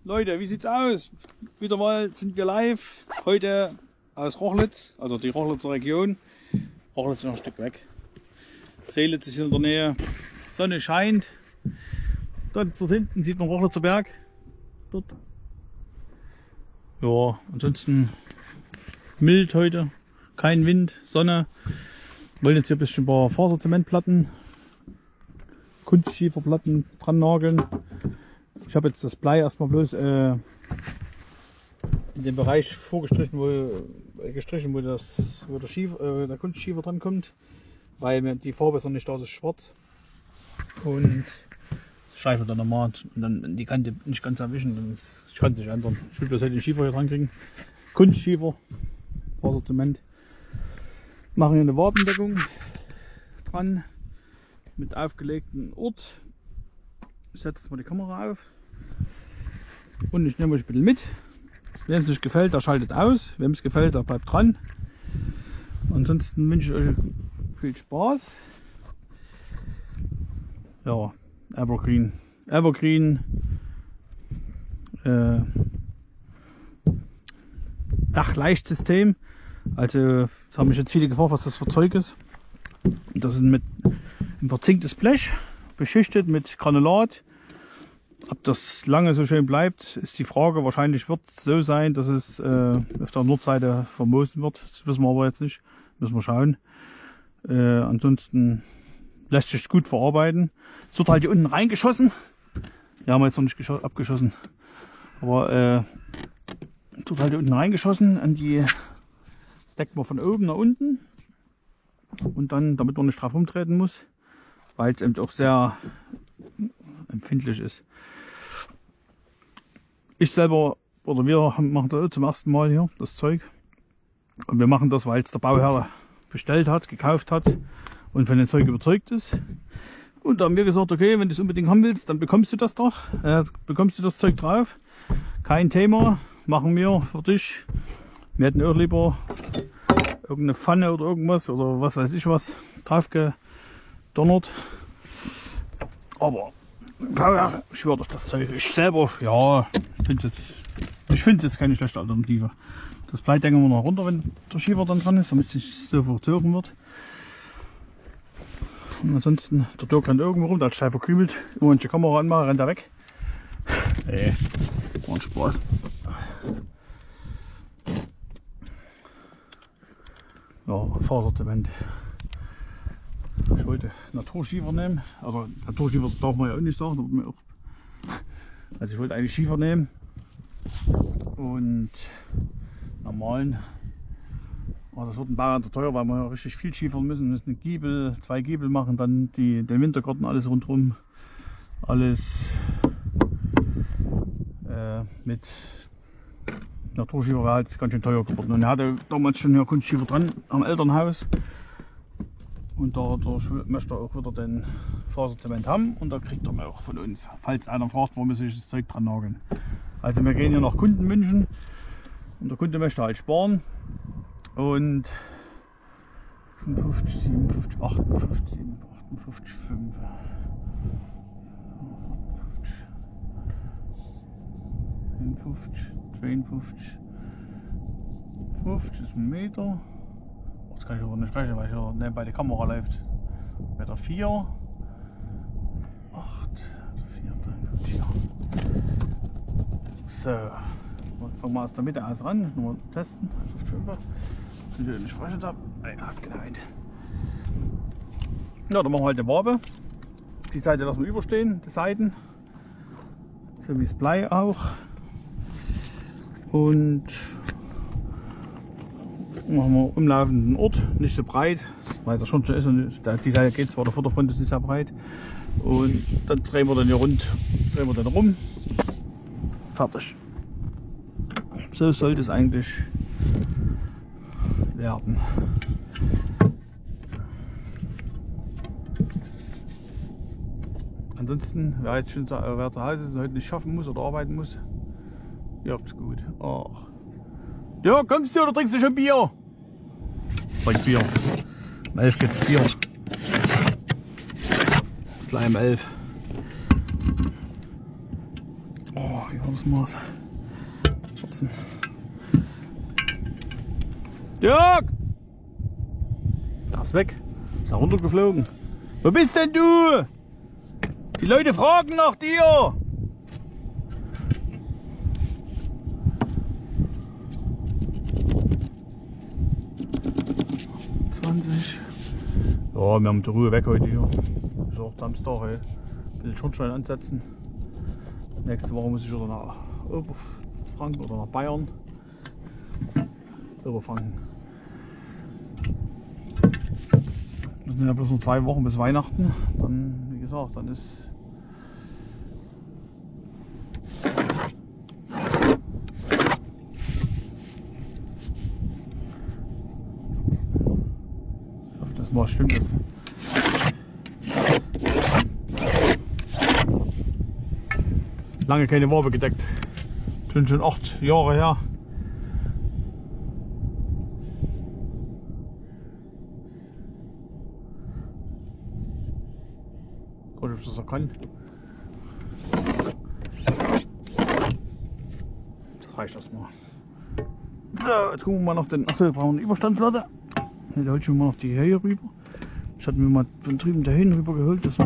Leute, wie sieht's aus? Wieder mal sind wir live. Heute aus Rochlitz, also die Rochlitzer Region. Rochlitz ist noch ein Stück weg. Seelitz ist in der Nähe. Sonne scheint. Dort hinten sieht man Rochlitzer Berg. Dort. Ja, ansonsten mild heute. Kein Wind, Sonne. Wir wollen jetzt hier ein bisschen ein paar Faserzementplatten, Kunstschieferplatten dran nageln. Ich habe jetzt das Blei erstmal bloß in den Bereich vorgestrichen, wo der Kunstschiefer dran kommt, weil mir die Farbe ist noch nicht da, ist schwarz. Und das schleifen dann nochmal und dann die Kante nicht ganz erwischen, dann kann es sich ändern. Ich will bloß heute den Schiefer hier dran kriegen. Kunstschiefer, Faserzement. Machen hier eine Wadendeckung dran mit aufgelegten Ort. Ich setze jetzt mal die Kamera auf und ich nehme euch ein bisschen mit. Wem es nicht gefällt, der schaltet aus. Wem es gefällt, der bleibt dran. Ansonsten wünsche ich euch viel Spaß. Ja, Evergreen Dachleichtsystem. Also das haben mich jetzt viele gefragt, was das für Zeug ist. Das ist mit ein verzinktes Blech, beschichtet mit Granulat. Ob das lange so schön bleibt, ist die Frage. Wahrscheinlich wird es so sein, dass es auf der Nordseite vermoosen wird. Das wissen wir aber jetzt nicht. Müssen wir schauen. Ansonsten lässt sich es gut verarbeiten. Es wird halt hier unten reingeschossen. Ja, haben wir jetzt noch nicht abgeschossen. Aber es wird halt hier unten reingeschossen. An die deckt man von oben nach unten. Und dann, damit man nicht drauf umtreten muss, weil es eben auch sehr empfindlich ist. Ich selber, oder wir machen das zum ersten Mal hier, das Zeug. Und wir machen das, weil es der Bauherr bestellt hat, gekauft hat und von dem Zeug überzeugt ist. Und da haben wir gesagt, okay, wenn du es unbedingt haben willst, dann bekommst du das doch. Bekommst du das Zeug drauf. Kein Thema, machen wir für dich. Wir hätten auch lieber irgendeine Pfanne oder irgendwas oder was weiß ich was drauf gedonnert. Aber ich schwöre auf das Zeug. Ich selber, ja, ich finde es jetzt keine schlechte Alternative. Das Blei denken wir noch runter, wenn der Schiefer dann dran ist, damit es nicht so verzogen wird. Und ansonsten, der Dirk rennt irgendwo rum, der hat steil verkrümelt. Immer wenn ich die Kamera anmache, rennt er weg. Nee, war ein Spaß. Ja, Faserzement. Ich wollte Naturschiefer nehmen, also Naturschiefer darf man ja auch nicht sagen, also ich wollte eigentlich Schiefer nehmen und normalen, aber das wird ein Bauern teuer, weil wir ja richtig viel schiefern müssen. Wir müssen Giebel, 2 Giebel machen, dann den Wintergarten, alles rundherum, alles mit Naturschiefer wäre halt ganz schön teuer geworden. Und er hatte damals schon hier Kunstschiefer dran am Elternhaus. Und da möchte er auch wieder den Faserzement haben und da kriegt er ihn auch von uns, falls einer fragt, warum wir sich das Zeug dran nageln. Also wir gehen hier nach Kundenwünschen und der Kunde möchte halt sparen und 56, 57, 58, 58, 5, 54, 52, 50 ist ein Meter. Das kann ich aber nicht rechnen, weil hier nebenbei die Kamera läuft. Meter 4, 8, 4, 4. So, fangen wir aus der Mitte aus ran, nur testen. Wenn ich nicht verrechnet habe. Hat geneigt. Ja, dann machen wir halt eine Wabe. Die Seite lassen wir überstehen, die Seiten. So wie das Blei auch. Und machen wir umlaufenden Ort, nicht so breit, weil der schon ist. Und die Seite geht zwar, der Vorderfront ist nicht sehr breit. Und dann drehen wir den hier rund, drehen wir den rum. Fertig. So sollte es eigentlich werden. Ansonsten, wer jetzt schon zu Hause ist und heute nicht schaffen muss oder arbeiten muss, ihr habt's gut. Ach. Ja, kommst du oder trinkst du schon Bier? Trink Bier. Um 11 gibt's Bier. Ist gleich um 11. Oh, Wie war das Maß? 14. Dirk! Er ist weg. Ist er runtergeflogen. Wo bist denn du? Die Leute fragen nach dir. Ja, wir haben die Ruhe weg heute hier. Ist auch Samstag, ey. Ein bisschen Schornstein ansetzen. Nächste Woche muss ich wieder nach Oberfranken oder nach Bayern. Oberfranken. Das sind ja bloß noch 2 Wochen bis Weihnachten. Dann, wie gesagt, dann ist was stimmt das? Lange keine Wabe gedeckt. Sind schon 8 Jahre her. Gut, ob ich das kann. Das reicht erstmal. So, jetzt gucken wir mal noch den. Achso, wir brauchen eine Überstandslatte. Da holte ich mir mal noch die hier rüber. Ich hatte mir mal von drüben dahin rüber geholt, dass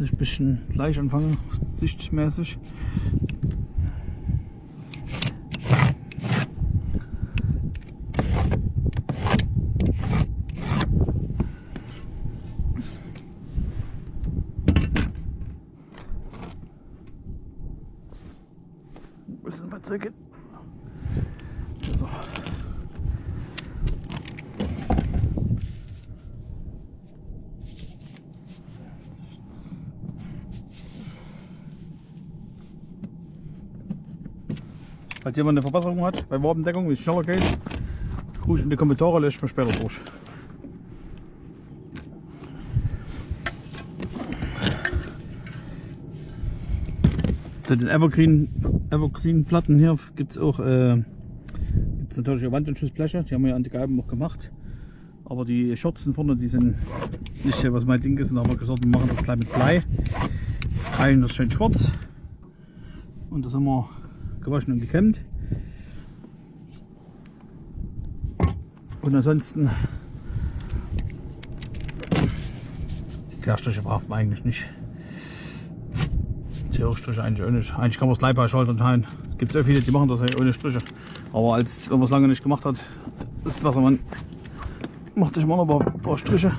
ich ein bisschen gleich anfange, sichtmäßig. Wo ist denn mein Zeug hin? So. Falls jemand eine Verbesserung hat bei Wabendeckung, wie es schneller geht, ruhig in die Kommentare, lese ich mir später durch. Zu den Evergreen Platten hier gibt es auch gibt's natürlich auch Wandanschlussbleche, die haben wir ja an die Geiben auch gemacht. Aber die Schürzen vorne, die sind nicht was mein Ding ist, und da haben wir gesagt, wir machen das gleich mit Blei. Streichen das schön schwarz. Und das haben wir gewaschen und gekämmt. Und ansonsten die Querstriche braucht man eigentlich nicht. Die Hochstriche eigentlich auch nicht. Eigentlich kann man es gleich bei Schaltern teilen. Es gibt so viele, die machen das ja ohne Striche. Aber wenn man es lange nicht gemacht hat, ist es besser, man macht sich mal noch ein paar Striche.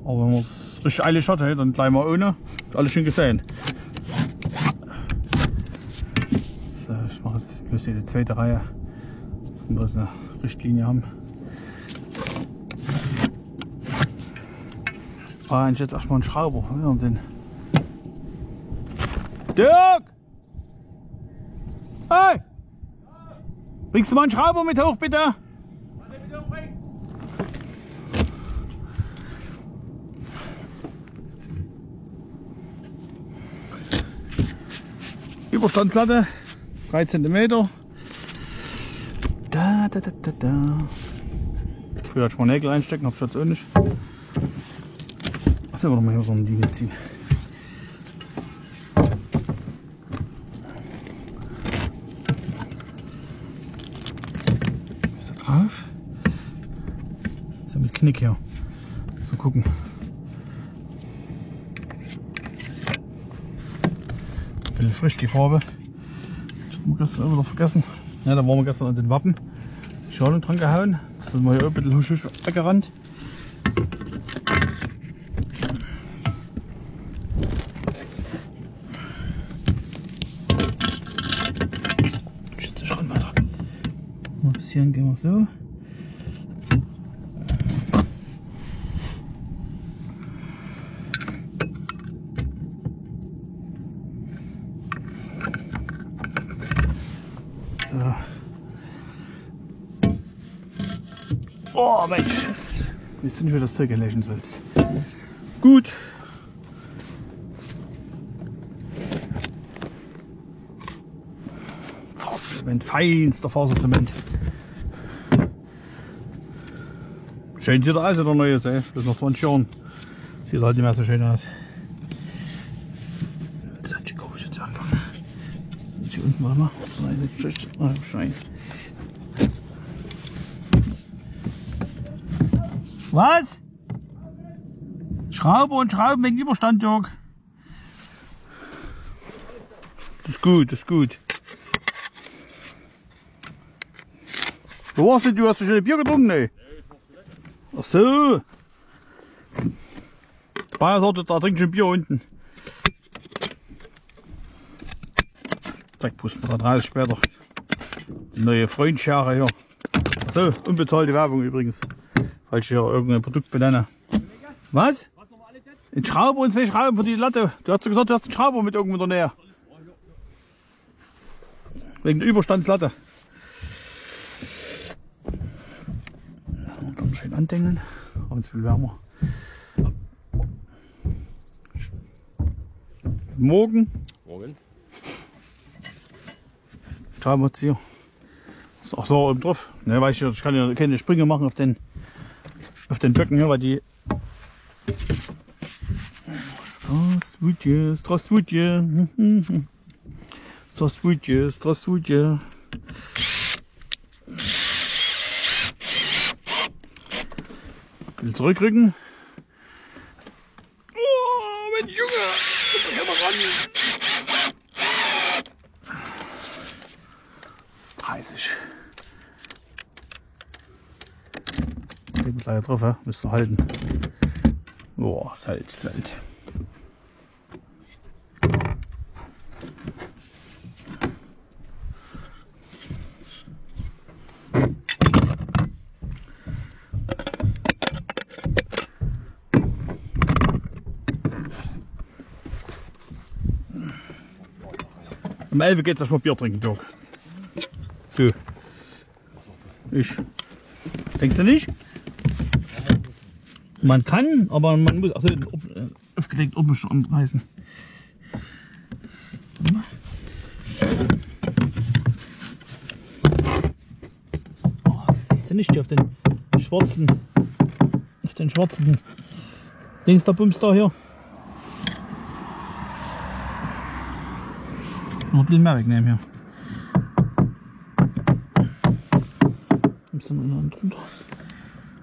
Aber wenn man es richtig eilig hat, dann gleich mal ohne. Ist alles schön gesehen. So, ich mache jetzt bloß hier die zweite Reihe, wenn wir eine Richtlinie haben. Ich jetzt erstmal einen Schrauber. Ja, den Dirk! Hey! Bringst du mal einen Schrauber mit hoch, bitte? Was soll ich mit hochbringen? Überstandslatte, 3 cm. Da. Früher hatte ich mal Nägel einstecken, hab ich jetzt auch nicht. Achso, wir noch mal hier so eine Linie ziehen. Ist da drauf? Ist ja mit Knick hier. So gucken. Ein bisschen frisch die Farbe. Das haben wir gestern wieder vergessen. Ja, da waren wir gestern an den Wappen. Die Schalung dran gehauen. Das ist mal hier ein bisschen husch weggerannt. Bis hierhin gehen wir so. So. Oh Mensch, jetzt sind wir das Zeug erlöschen sollst. Gut. Faserzement, feinster Faserzement. Schön sieht er aus, der neue, das ist noch 20 Jahren. Sieht halt nicht mehr so schön aus. Jetzt hat die komisch jetzt anfangen. Jetzt hier unten, warte mal. Nein. Was? Schraube und Schrauben wegen Überstand, Jörg. Das ist gut, das ist gut. Wo warst du? Du hast schon ein Bier getrunken, ne? Ach so. Der Bayer sagt, da trinkt schon Bier unten. Zack, pusten wir da raus später. Die neue Freundschere hier. So, unbezahlte Werbung übrigens. Falls ich hier irgendein Produkt benenne. Was? Ein Schrauber und 2 Schrauben für die Latte. Du hast gesagt, du hast einen Schrauber mit irgendwo in der Nähe. Wegen der Überstandslatte. Dann schön andengeln. Aber jetzt viel wärmer. Morgen. Schraubenzieher. Ach so, oben drauf. Ne, weiß ich kann ja keine Sprünge machen auf den Böcken hier, weil die. Здравствуйте, здравствуйте. Здравствуйте, здравствуйте. Will zurückrücken. Oh, mein Junge! Komm mal ran. 30. Klebt leider drauf, ja? Müsst ihr halten. Boah, Salz. Um 11 geht's erstmal Bier trinken, Dirk. Du. Ich. Denkst du nicht? Man kann, aber man muss also aufgelegt oben schon anreißen. Oh, das siehst du nicht hier auf den schwarzen Dings der Bums da hier. Noch ein bisschen mehr wegnehmen hier. Ist dann unten drunter.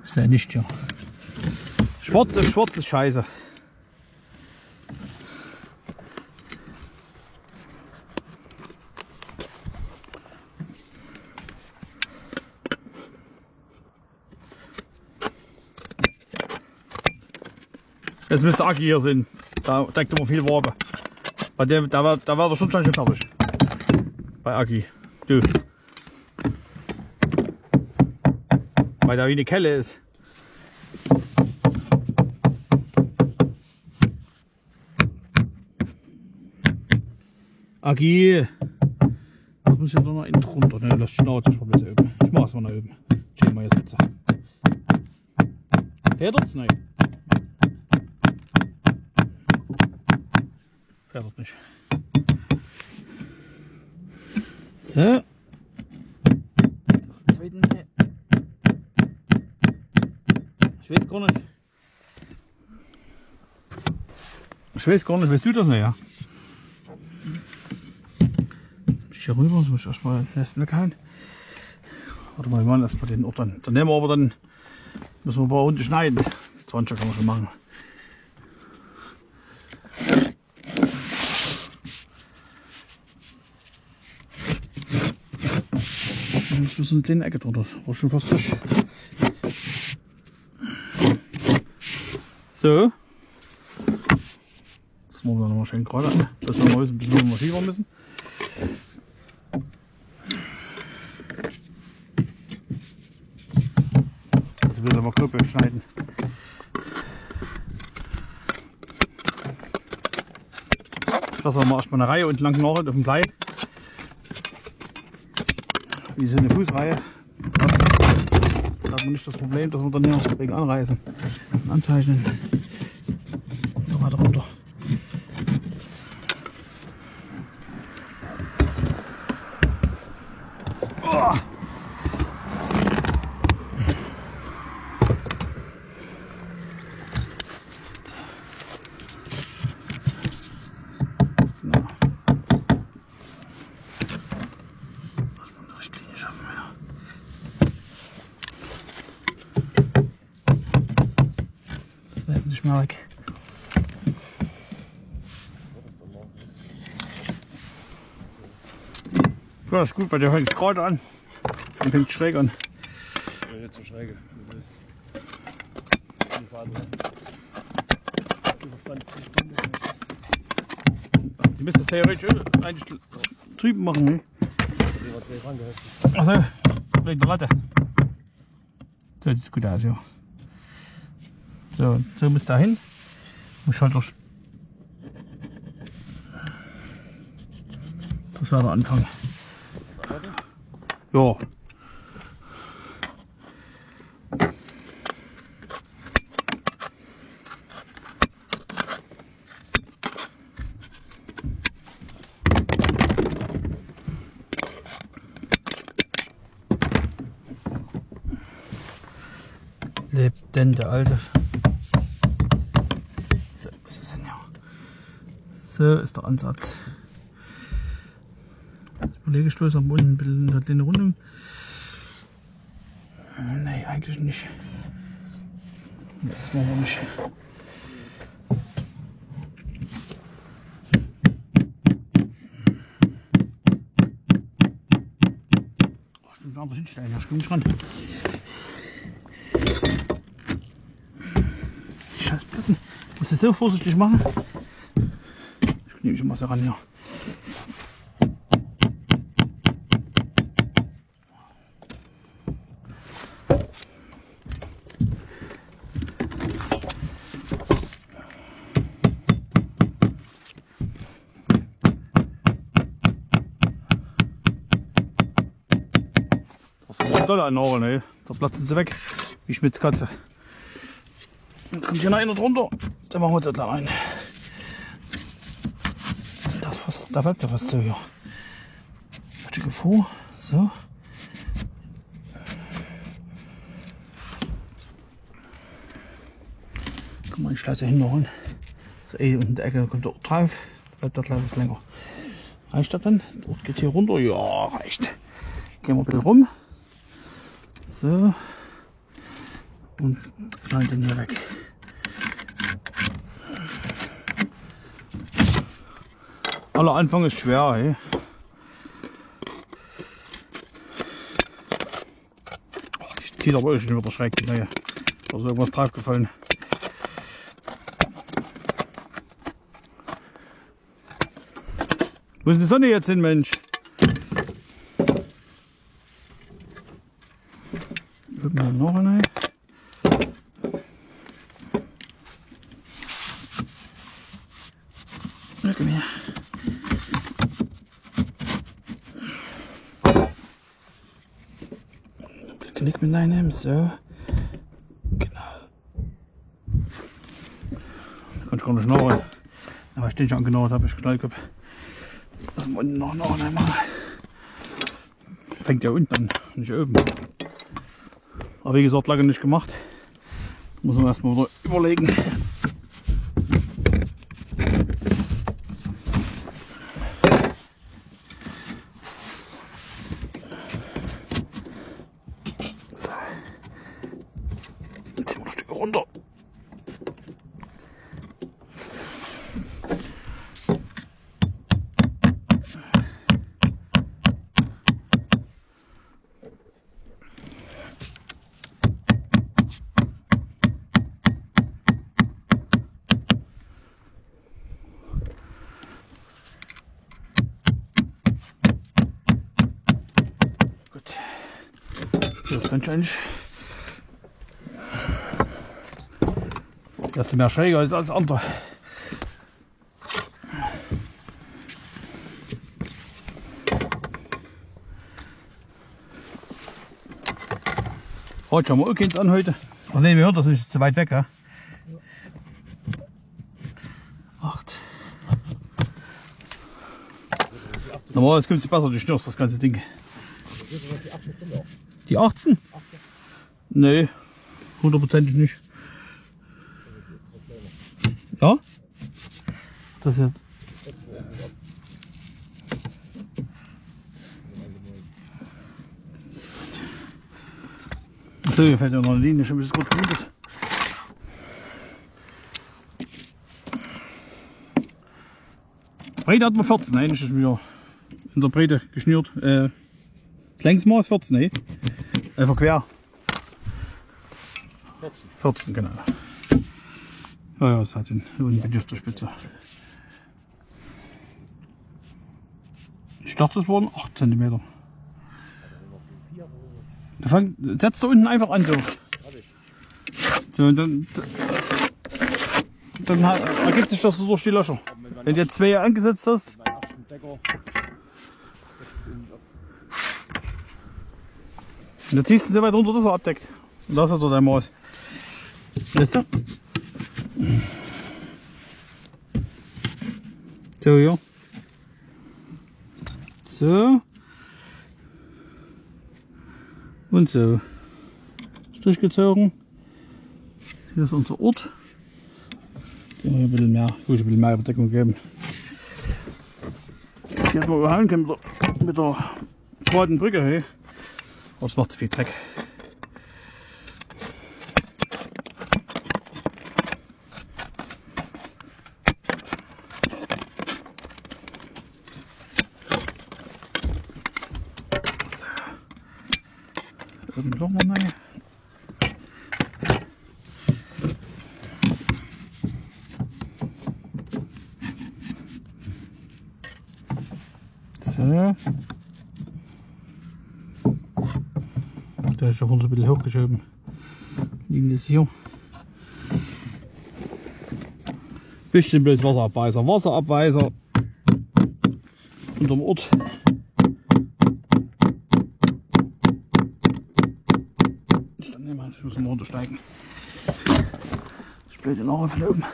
Ist ja nicht hier. Schwarz auf schwarz ist scheiße. Jetzt müsste Aki hier sein. Da deckt immer viel Wabe. Bei dem, da war der Schutzstein schon fertig. Bei Aki. Du. Weil da wie eine Kelle ist. Aki. Da muss ich ja doch noch innen drunter. Ne, das Schnauze, ich mal oben. Ich mach's mal nach oben. Stehen wir jetzt Sitze. Fädert's nicht? Fädert nicht. So. Zweiten. Ich weiß gar nicht. Weißt du das nicht, ja? Jetzt muss ich hier rüber, jetzt muss ich erstmal den Nesten weghauen. Warte mal, wir machen erstmal den Ort dann. Dann nehmen wir aber dann, müssen wir ein paar Hunde schneiden. 20 kann man schon machen. Jetzt müssen wir eine kleine Ecke drunter. War schon fast frisch. So. Das machen wir nochmal schön gerade an. Das wir mal wissen, bis wir mal schieben müssen. Das wird aber Knoblauch schneiden. Ich lasse mal erstmal eine Reihe unten lang nach auf dem Blei. Wie so eine Fußreihe. Da hat man nicht das Problem, dass wir dann hier wegen anreißen und anzeichnen. Und noch weiter runter. Oh. nicht mehr weg. Ja, das ist gut, weil der fängt gerade an. Der fängt schräg an. Ja, nicht so schräg. Die müssen das theoretisch eigentlich drüben machen, ne? Achso, wegen der Latte. So sieht gut aus, ja. So muss da hin. Muss halt durch. Das war der Anfang. Ja. Lebt denn der Alte? So ist es denn ja. So ist der Ansatz. Jetzt überlege ich bloß am unten ein bisschen in der kleinen Rundung. Nee, eigentlich nicht. Nee, das machen wir nicht. Oh, ich bin woanders hinstellen, ich komme nicht ran. Die scheiß Platten. Ich muss das so vorsichtig machen. Ich nehme mich immer so ran, ja. Das ist toll an Orgel, ne? Da platzen sie weg, wie Schmitzkatze. Jetzt kommt hier noch einer drunter, da machen wir jetzt gleich rein. Das fast, da bleibt ja fast so hier. Stücke vor, so. Kann man den Schleizer hinholen. So, und in der Ecke kommt auch drauf, bleibt da gleich was länger. Reicht das dann? Dort geht hier runter, ja, reicht. Gehen wir ein bisschen rum. So. Und knallen den hier weg. Aller Anfang ist schwer, hey. Oh, die zieht aber schon wieder schräg. Naja, da ist irgendwas drauf gefallen. Wo ist die Sonne jetzt hin, Mensch? Gucken wir noch eine. Komm her. Knick mit reinnehmen, so. Genau. Da kann ich gar nicht schnorren. Aber ich den schon angenauert habe, ich Knall habe. Das muss unten noch einmal. Fängt ja unten an, nicht oben. Aber wie gesagt, lange nicht gemacht. Muss man erstmal wieder überlegen. So. Jetzt ziehen wir ein Stück runter. Jetzt kann ich eigentlich. Das ist mehr schräger als alles andere. Heute schauen wir auch keins an heute. Ach ne, wir hören das nicht, ist zu weit weg. Ja? 8. Normalerweise kommt es besser, du schnürst das ganze Ding. Die 18? Nee, hundertprozentig nicht. Ja? Das jetzt. So, hier fällt ja noch eine Linie, schon ein bisschen gut gemutet. Breite hat man 14, eigentlich ist wieder in der Breite geschnürt. Längsmaß 14, ne? Einfach quer. 14, genau. Ja, es hat den unten bin ich auf der Spitze. Ich dachte, es waren 8 cm. Setzt da unten einfach an, so. So, und dann ergibt sich das so durch die Löcher. Wenn du jetzt 2 angesetzt hast, und dann ziehst du so weit runter, dass er abdeckt. Und das ist so dein Maß. Weißt du? So, ja. So. Und so. Strich gezogen. Hier ist unser Ort. Hier ein bisschen mehr, ein bisschen mehr Überdeckung geben. Hier hätten wir überhauen können mit der geraden Brücke. Hey. Aber es macht zu viel Dreck. So. Oben noch mal rein. So. Da ist schon so ein bisschen hochgeschoben. Liegen das hier. Bisschen bloß Wasserabweiser. Wasserabweiser unterm Ort. Ich muss mal runtersteigen. Ich blöde noch auf oben.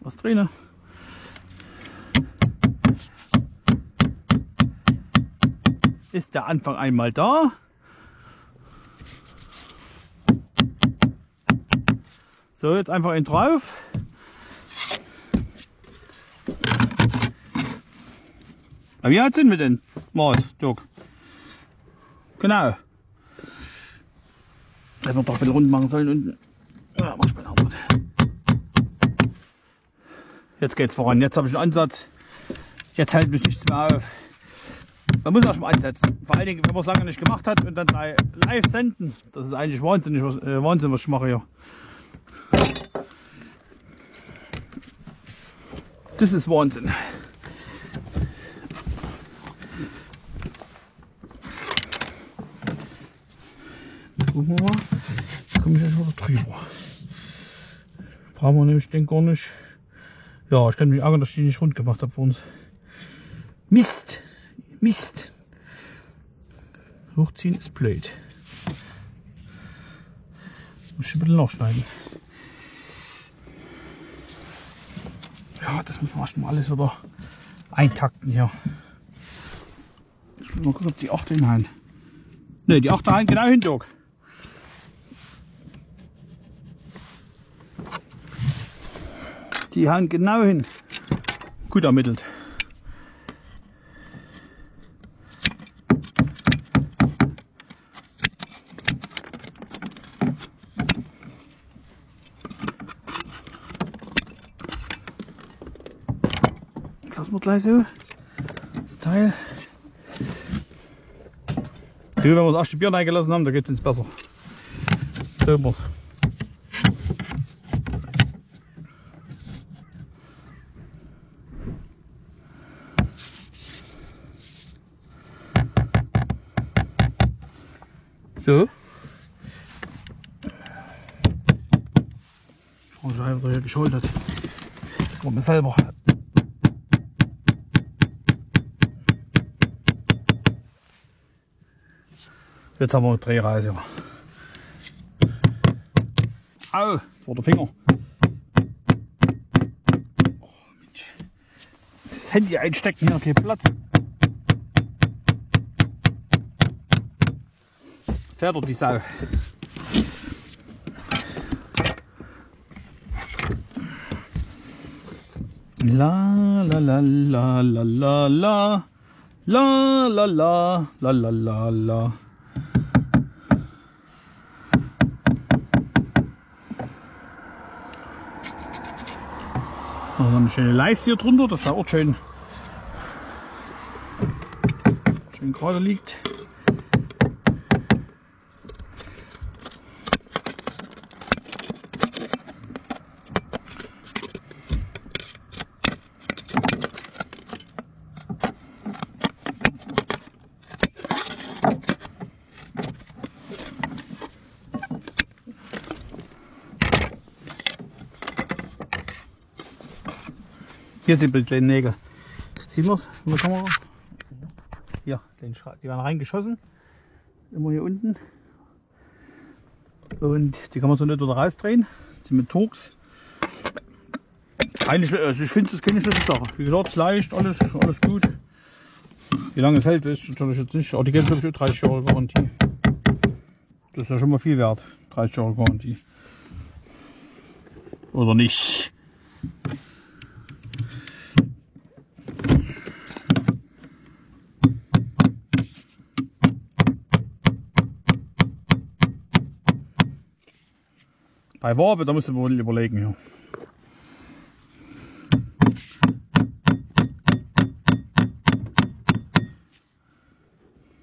Was drin? Ist der Anfang einmal da? So, jetzt einfach ihn drauf. Aber wie alt sind wir denn? Maß, Dirk? Genau. Hätten wir doch ein bisschen rund machen sollen und ja, mach ich mal gut. Jetzt geht's voran. Jetzt habe ich einen Ansatz. Jetzt hält mich nichts mehr auf. Man muss erstmal ansetzen. Vor allen Dingen, wenn man es lange nicht gemacht hat und dann live senden. Das ist eigentlich wahnsinnig, Wahnsinn, was ich mache hier. Das ist Wahnsinn. Gucken wir mal. Da komme ich jetzt wieder drüber. Brauchen wir nämlich den gar nicht. Ja, ich kann mich ärgern, dass ich die nicht rund gemacht habe für uns. Mist! Mist! Hochziehen ist blöd. Muss ich ein bisschen nachschneiden. Ja, das muss man erstmal alles wieder eintakten hier. Ich will mal gucken, ob die 8 hinhauen. Ne, die 8 halten genau hin, Dirk. Die hauen genau hin. Gut ermittelt. Lassen wir gleich so. Das Teil. Wenn wir das erste Bier reingelassen haben, da geht es uns besser. So haben wir es. So. Ich frage mich, was er hier geschaut hat. Das war mir selber. Jetzt haben wir eine Drehreise. Au, das war der Finger. Oh, Mensch. Das Handy einstecken, hier kein Platz. Fährt dort wie Sau. La la la la la la la la la la la la la la. Also eine schöne Leiste hier drunter, dass der Ort schön gerade liegt. Hier sind die kleinen Nägel. Sehen wir es in der Kamera? Hier, die werden reingeschossen. Immer hier unten. Und die kann man so nicht wieder rausdrehen. Die sind mit Torx. Also ich finde, das ist keine Schlüsselsache. Wie gesagt, es ist leicht, alles gut. Wie lange es hält, weiß ich natürlich jetzt nicht. Aber die geben glaube ich 30 Jahre Garantie. Das ist ja schon mal viel wert. 30 Jahre Garantie. Oder nicht? Bei Wabe, da musst du wohl überlegen. Ja.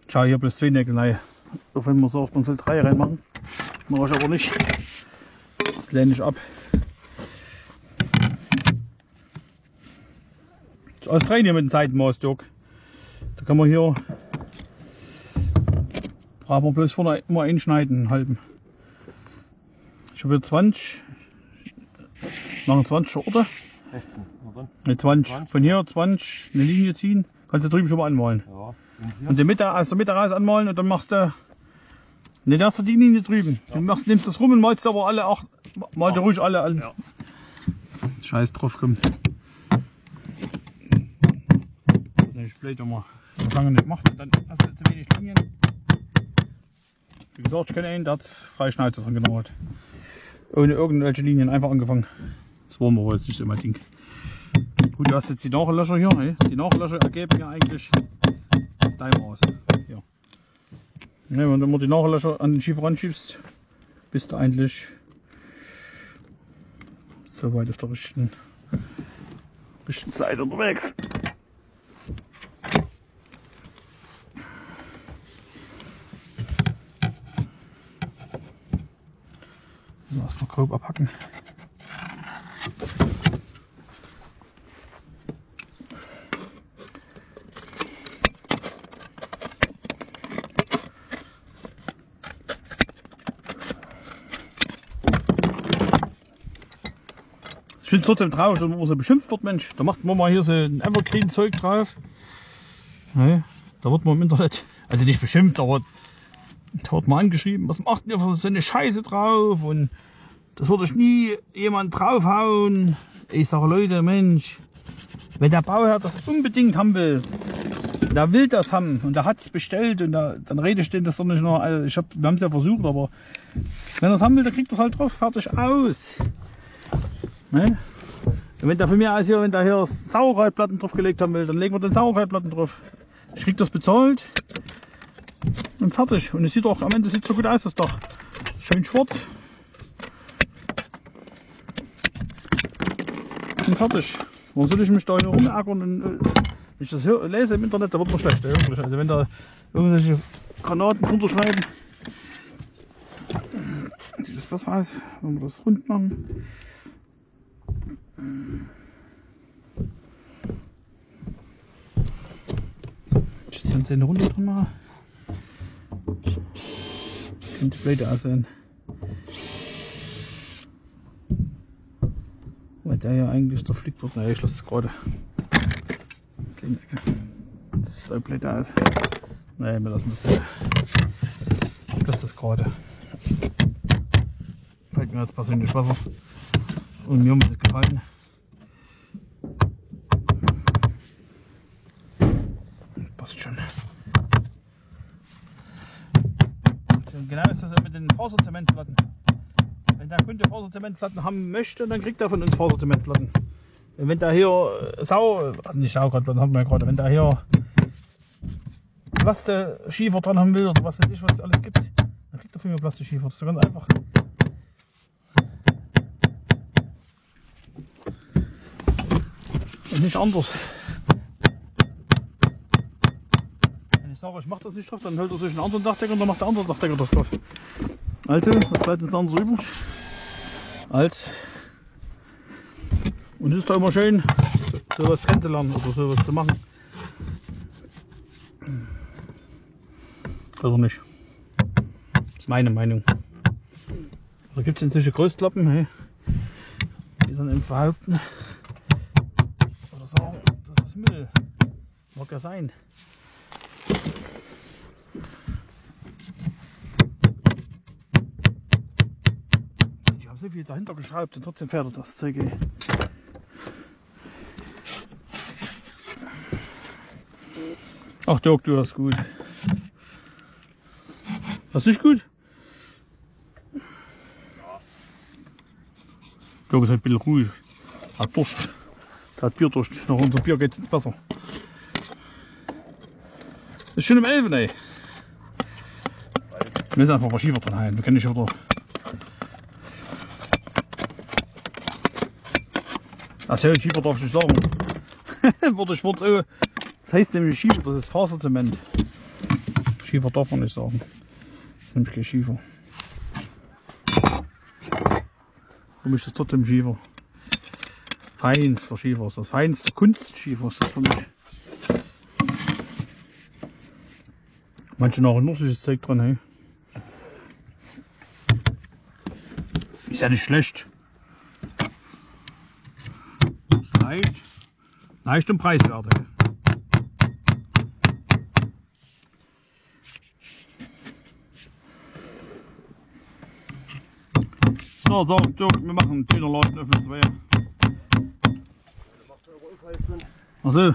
Schau, hier bloß 2 Nägel rein. Auch wenn man sagt, man soll 3 reinmachen. Mache ich aber nicht. Das lehne ich ab. Das ist alles 3 hier mit dem Seitenmaß, Dirk. Da kann man hier. Brauchen wir bloß vorne immer einschneiden, einen halben. Ich habe hier 20. Machen 20 Orte. 16, oder? Ne, 20. Von hier 20 eine Linie ziehen. Kannst du drüben schon mal anmalen. Ja. Und aus der Mitte raus anmalen und dann machst du. Ne, da hast du die Linie drüben. Ja. Du nimmst das rum und malst aber alle 8. Mal dir ruhig alle an. Ja. Scheiß drauf kommt. Das ist nämlich blöd, wenn man das lange nicht macht. Dann hast du zu wenig Linien. Wie gesagt, ich kenne einen, der hat Freischneider dran genauert. Ohne irgendwelche Linien einfach angefangen. Das wollen wir aber jetzt nicht immer Ding. Gut, du hast jetzt die Nachlöcher hier. Ne? Die Nachlöcher ergeben ja eigentlich dein Maß. Ja. Ne, wenn du immer die Nachlöcher an den Schiefer ranschiebst, bist du eigentlich so weit auf der richtigen Seite unterwegs. Erstmal grob abhacken. Ich finde es trotzdem traurig, dass man so beschimpft wird, Mensch. Da macht man mal hier so ein Evergreen-Zeug drauf. Nee, da wird man im Internet, also nicht beschimpft, aber da wird mal angeschrieben, was macht ihr für so eine Scheiße drauf? Und das würde ich nie jemand draufhauen. Ich sage, Leute, Mensch, wenn der Bauherr das unbedingt haben will, der will das haben und der hat es bestellt und dann rede ich denen das doch nicht nur. Also wir haben es ja versucht, aber wenn er es haben will, dann kriegt er es halt drauf, fertig aus. Ne? Und wenn der von mir aus hier, wenn der hier Sauerkrautplatten drauf gelegt haben will, dann legen wir den Sauerkrautplatten drauf. Ich krieg das bezahlt und fertig. Und es sieht auch am Ende so gut aus, das Dach. Schön schwarz. Und fertig. Warum soll ich mich da hier rumärgern? Und, wenn ich das hier lese im Internet, da wird man schlecht. Wirklich. Also wenn da irgendwelche Granaten drunter schreiben, sieht das besser aus, wenn wir das rund machen. Ich jetzt hier eine kleine Runde drin machen. Könnte Blade aussehen. Weil der ja eigentlich der Flick wird. Naja, ich lasse es gerade. Kleine Ecke. Das sieht ein Blade aus. Naja, wir lassen das so. Ich lasse das gerade. Fällt mir jetzt persönlich besser. Und mir hat es gefallen. Passt schon. Genau ist das mit den Faserzementplatten. Wenn der Kunde Faserzementplatten haben möchte, dann kriegt er von uns Faserzementplatten. Wenn der hier nicht Sauerkrautplatten haben wir ja gerade, wenn der hier Plaste-Schiefer dran haben will oder was weiß ich, was es alles gibt, dann kriegt er von mir Plaste-Schiefer. Das ist ganz einfach. und nicht anders. Wenn ich sage, ich mache das nicht drauf, dann hält er sich einen anderen Dachdecker und dann macht der andere Dachdecker das drauf. Also, was bleibt uns anders übrig? Als. Und es ist doch immer schön, sowas kennenzulernen oder sowas zu machen. Oder nicht? Das ist meine Meinung. Da gibt es inzwischen Großklappen, hey, die dann eben behaupten oder sagen, das ist Müll. Mag ja sein. Ich habe so viel dahinter geschraubt und trotzdem fährt er das Zeug. Ey. Ach Dirk, du hast gut. Das ist nicht gut? Dirk ist halt ein bisschen ruhig. Er hat Durst. Der hat Bierdurst. Nach unserem Bier geht es jetzt besser. Das ist schon um 11, ey. Wir müssen einfach mal Schiefer dran halten. Wir können nicht wieder. Also Schiefer darf ich nicht sagen. Das heißt nämlich Schiefer, das ist Faserzement. Schiefer darf man nicht sagen. Das ist nämlich kein Schiefer. Für mich ist das trotzdem Schiefer. Feinster Schiefer ist das. Feinste Kunstschiefer ist das für mich. Manche noch ein nussliches Zeug dran, hey. Ist ja nicht schlecht. Ist leicht und preiswert, hey. So, Dirk, wir machen den Laden öffnen 2. Also,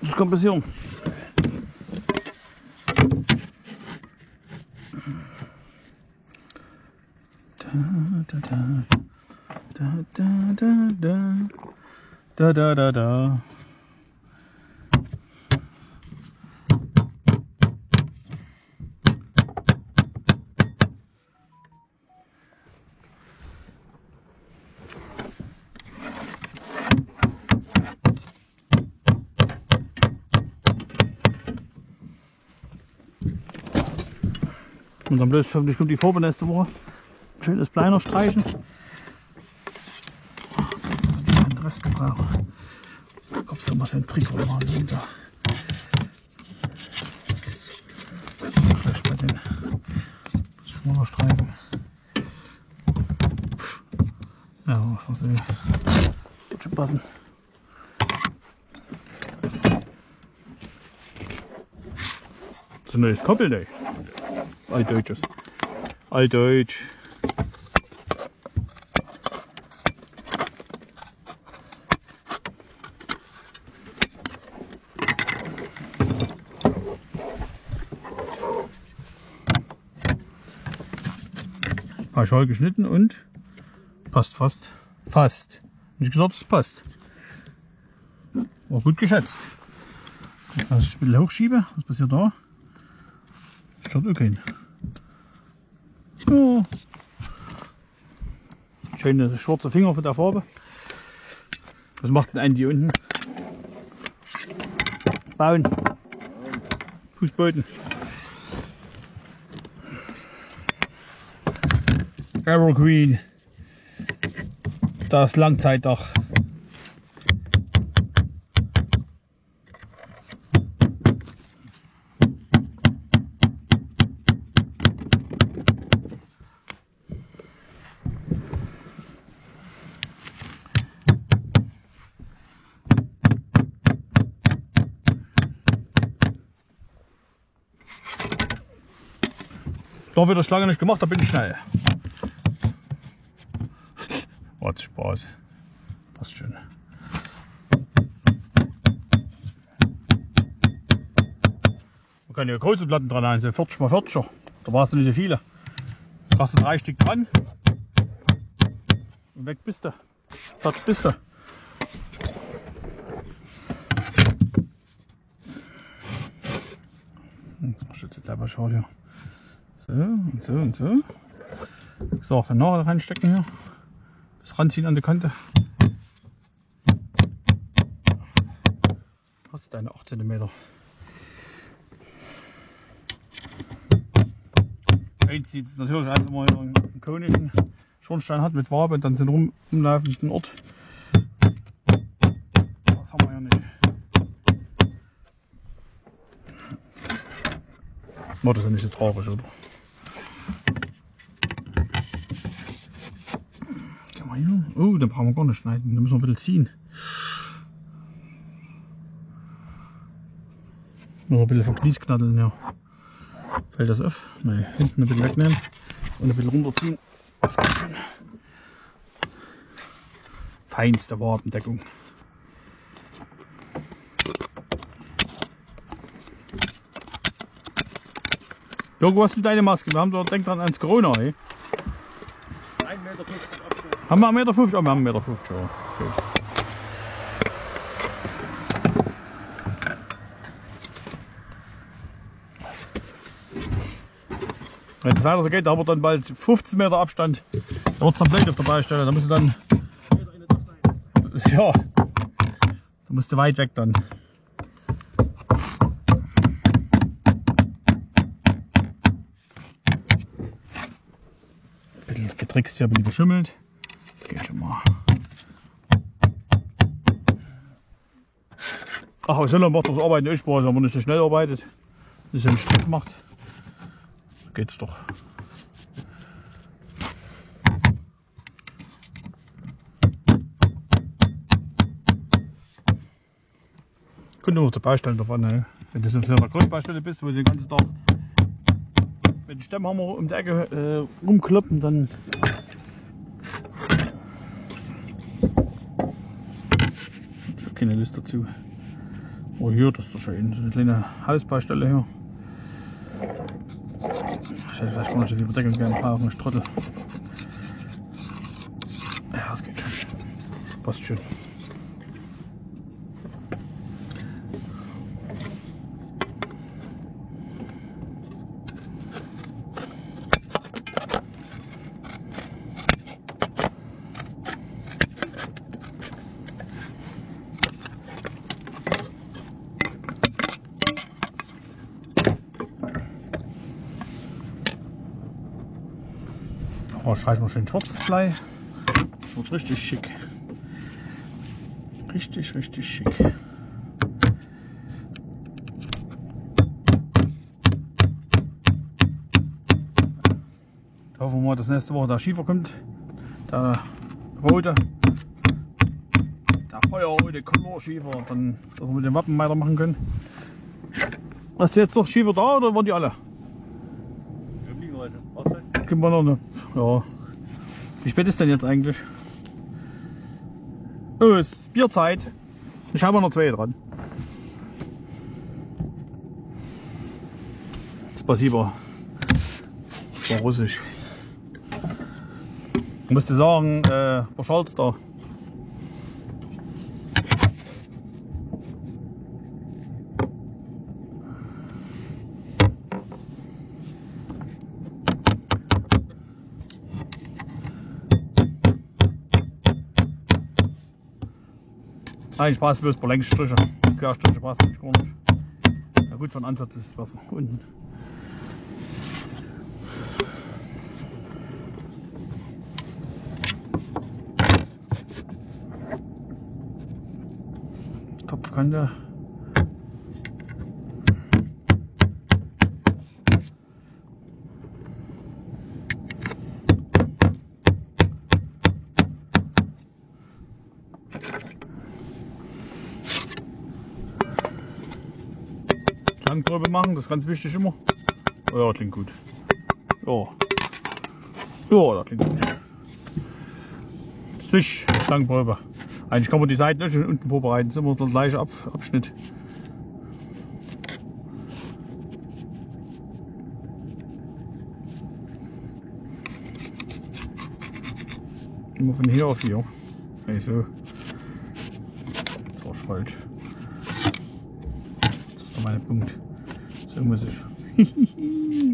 das kann passieren. Da. Und dann bloß hoffentlich kommt die Farbe nächste Woche. Schönes Bleiner streichen. Das hat so einen schönen Rest gebraucht. Da kommst du mal so einen Trick oder mal runter. Schlecht bei den schmaler Streifen. Ja, was soll wird schon passen. Das ist ein neues Koppel, ey. Altdeutsches. Altdeutsch. Pauschal geschnitten und passt fast. Fast. Nicht gesagt, es passt. War gut geschätzt. Wenn ich ein bisschen hochschiebe, was passiert da? Schaut okay. Ja. Schöne schwarze Finger von der Farbe. Was macht denn einen die unten? Bauen. Fußboden. Evergreen. Das Langzeitdach. Da wird das lange nicht gemacht, da bin ich schnell. Hat Spaß. Passt schön. Man kann ja große Platten dran haben, so 40 x 40er. Da brauchst du nicht so viele. Da brauchst du 3 Stück dran. Und weg bist du. Fertig bist du. Jetzt machst du jetzt selber schon hier. So und so und so. Wie gesagt, den Nagel reinstecken hier. Das ranziehen an die Kante. deine 8 cm. Jetzt sieht es natürlich aus, wenn man einen konischen Schornstein hat mit Wabe, dann sind rumlaufenden Ort. Das haben wir ja nicht. Das ist ja nicht so traurig, oder? Gehen wir hier. Oh, den brauchen wir gar nicht schneiden, da müssen wir ein bisschen ziehen. Noch ein bisschen verkniesknaddeln, ja. Fällt das auf? Nein, hinten ein bisschen wegnehmen und ein bisschen runterziehen. Das geht schon. Feinste Wabendeckung. Jörg, hast du deine Maske? Wir haben doch, denk dran ans Corona, ey. 1,50 Meter Abstand. Haben wir 1,50 Meter? Oh, wir haben 1,50 Meter, ja. Das geht. Wenn es weiter so geht, da haben wir dann bald 15 Meter Abstand. Da wird es dann blöd auf der Baustelle. Da musst du dann. Ja. Da musst du weit weg dann. Ein bisschen getrickst hier, ein bisschen verschimmelt. Geht schon mal. Ach, was soll man macht das Arbeiten echt Spaß, wenn man nicht so schnell arbeitet. Nicht so einen Stress macht. Geht's doch. Kommt nur auf der Baustelle davon, ne? Wenn du auf so einer Grundbaustelle bist, wo sie den ganzen Tag mit dem Stemmhammer um die Ecke rumkloppen, dann ich habe keine Lust dazu. Oh, hier, das ist doch schön, so eine kleine Hausbaustelle hier. Ich hätte vielleicht gar nicht so viel Bedeckung gerne brauchen, Strottel. Ja, das geht schon. Passt schön. Oh, streichen wir schön schwarzes Blei. Das wird richtig schick. Richtig, richtig schick. Da hoffen wir mal, dass nächste Woche der Schiefer kommt. Der rote. Der feuerrote Color-Schiefer. Dann, dass wir mit den Wappen weitermachen können. Hast du jetzt noch Schiefer da oder waren die alle? Wir fliegen heute. Warte. Können wir noch eine. Ja. Wie spät ist denn jetzt eigentlich? Oh, es ist Bierzeit. Ich habe noch 2 dran. Spasibo. Das war russisch. Ich musste sagen, was schaut's da? Eigentlich passt bloß bei Längsstriche. Die Querstriche passen nicht gar nicht. Ja gut, von Ansatz ist es besser. Unten. Topfkante. Klangprobe machen, das ist ganz wichtig immer. Oh ja, klingt gut. Ja. Ja, das klingt gut. Zwisch, Klangprobe. Eigentlich kann man die Seiten schon unten vorbereiten, das ist immer der gleiche Abschnitt. Immer von hier auf hier. Nee, so. Das war falsch. Das ist doch mein Punkt. So muss ich.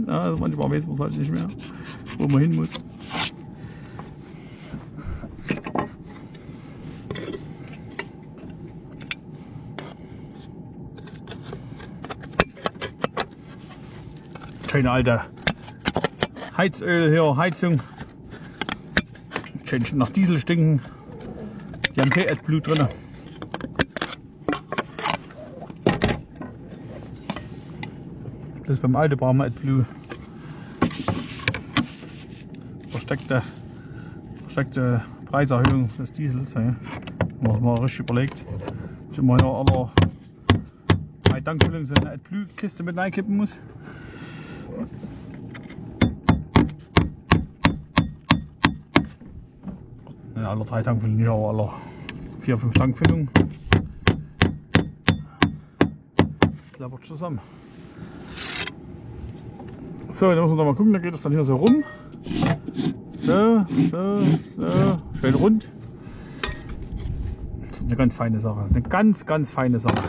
Ja, manchmal weiß man es halt nicht mehr, wo man hin muss. schöne alte Heizöl hier, Heizung. Schön nach Diesel stinken. Die haben kein AdBlue drin. Das ist beim alten brauchen wir AdBlue. Versteckte Preiserhöhung des Diesels. Ja. Wenn man es mal richtig überlegt, dass man ja aller 3 Tankfüllungen so eine AdBlue-Kiste mit reinkippen muss. Ja, alle 3 Tankfüllungen, nicht aber alle 4, 5 Tankfüllungen. Klappert zusammen. So, dann müssen wir mal gucken, da geht es dann hier so rum. So. Schön rund. Das ist eine ganz feine Sache. Eine ganz feine Sache.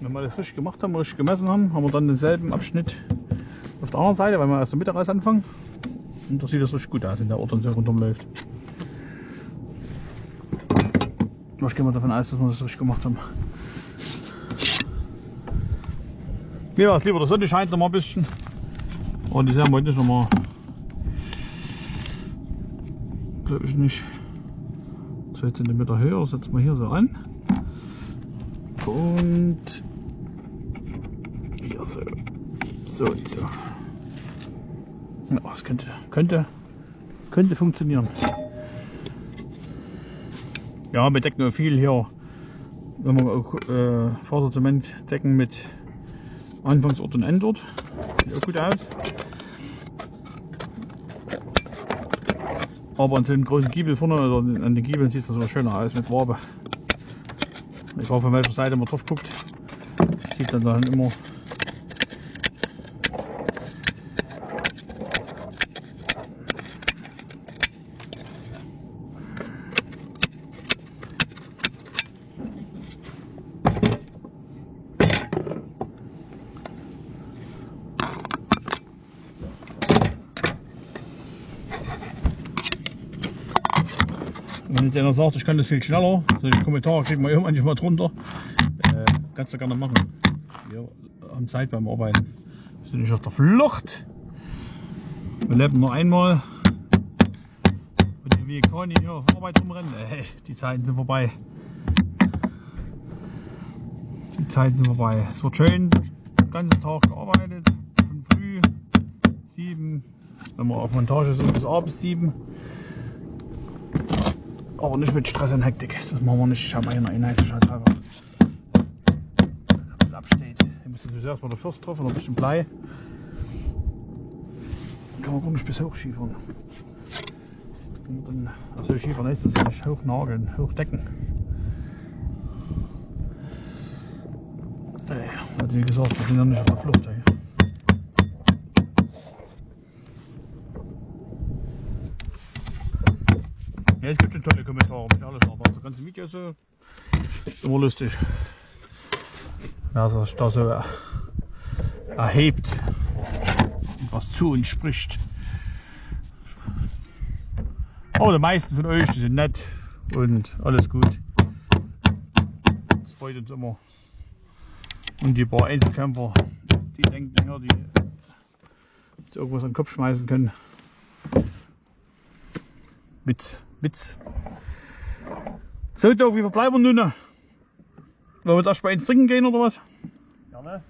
Wenn wir das richtig gemacht haben, richtig gemessen haben, haben wir dann denselben Abschnitt auf der anderen Seite, weil wir erst der Mitte raus anfangen. Und da sieht das richtig gut aus, wenn der Ort dann so rundum läuft. Ich gehe mal davon aus, dass wir das richtig gemacht haben. Mir war es lieber, der Sonne scheint noch mal ein bisschen. Und die sehen wir heute nicht noch mal. Glaube ich nicht. 2 cm höher, setzen wir hier so an. Und hier so. So und so. Ja, das könnte funktionieren. Ja, wir decken nur viel hier. Wenn wir auch Faserzement decken mit Anfangsort und Endort. Sieht auch gut aus. Aber an so einem großen Giebel vorne oder an den Giebeln sieht das so schöner aus mit Wabe. Ich weiß, von welcher Seite man drauf guckt. Sieht dann immer. Wenn jetzt einer sagt, ich kann das viel schneller, so die Kommentare kriegt man ja manchmal drunter. Kannst du gerne machen. Wir haben Zeit beim Arbeiten. Wir sind nicht auf der Flucht. Wir leben nur einmal. Und wie kann ich hier auf Arbeit rumrennen? Die Zeiten sind vorbei. Die Zeiten sind vorbei. Es wird schön den ganzen Tag gearbeitet. Von früh 7, wenn wir auf Montage sind, bis abends 7. Aber nicht mit Stress und Hektik. Das machen wir nicht. Ich habe hier noch einen heißen Scheiß halber. Absteht. Hier müsste sowieso erstmal der Fürst drauf und ein bisschen Blei. Dann kann man gar nicht bis hoch schiefern. Und dann, also schiefern heißt das nicht hochnageln, hochdecken. Also wie gesagt, wir sind ja nicht auf der Flucht. Ey. Ja, es gibt schon tolle Kommentare, nicht alles, aber das ganze Video so ist immer lustig. Wer sich da so erhebt und was zu uns spricht. Aber die meisten von euch, die sind nett und alles gut. Das freut uns immer. Und die paar Einzelkämpfer, die denken, ja, die irgendwas an den Kopf schmeißen können. Witz. So, wie verbleiben wir nun? Wollen wir erst bei uns trinken gehen oder was? Gerne.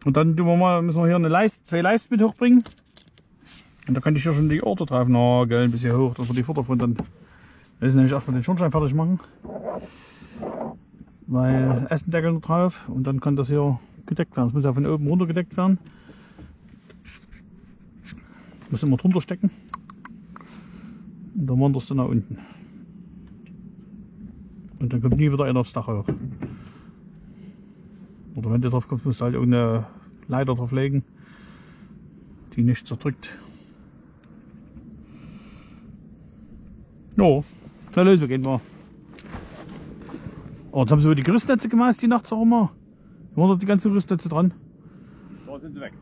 Und dann müssen wir hier eine Leiste, 2 Leisten mit hochbringen. Und da kann ich hier schon die Orte drauf nageln, ein bisschen hoch, dass wir die Vorderfront dann müssen nämlich erstmal den Schornstein fertig machen. Weil Essendeckel noch drauf und dann kann das hier gedeckt werden. Das muss ja von oben runter gedeckt werden. Muss immer drunter stecken. Und dann wanderst du nach unten. Und dann kommt nie wieder einer aufs Dach hoch. Oder wenn du drauf kommst, musst du halt irgendeine Leiter drauf legen, die nicht zerdrückt. Jo, so los, wir gehen mal. Oh, jetzt haben sie die Gerüstnetze gemaßt, die nachts auch immer. Wo waren die ganzen Gerüstnetze dran? Da sind sie weg.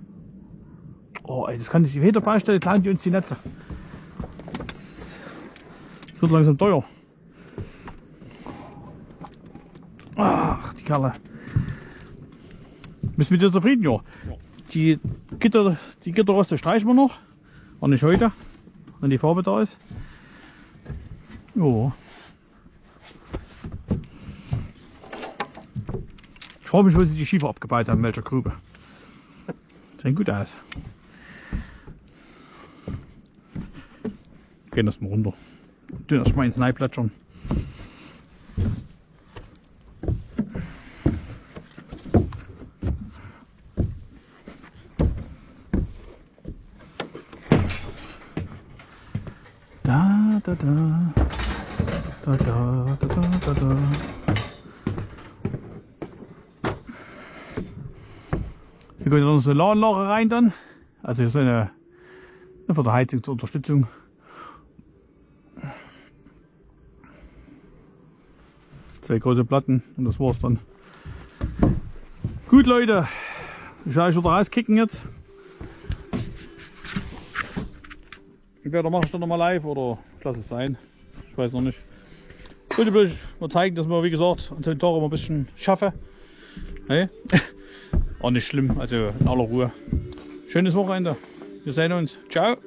Oh, ey, das kann nicht. Auf jeder Baustelle klauen die uns die Netze. Das wird langsam teuer. Ach, die Kerle. Bist du mit dir zufrieden, ja? Die Gitterroste streichen wir noch. Aber nicht heute, wenn die Farbe da ist. Jo. Ich frage mich, wo sie die Schiefer abgebaut haben, in welcher Grube. Sieht gut aus. Gehen das mal runter. Tun das mal ins Nei plätschern. Da, da, da. Da, da, da, da, da, da. Hier kommt noch eine Solaranlage rein dann. Also hier ist eine für die Heizung zur Unterstützung. Zwei große Platten und das war's dann. Gut Leute, ich werde euch wieder rauskicken jetzt. Entweder mache ich dann nochmal live oder ich lasse es sein. Ich weiß noch nicht. Ich wollte bloß mal zeigen, dass wir, wie gesagt, an den Tag immer ein bisschen schaffen. Hey? Auch nicht schlimm, also in aller Ruhe. Schönes Wochenende. Wir sehen uns. Ciao.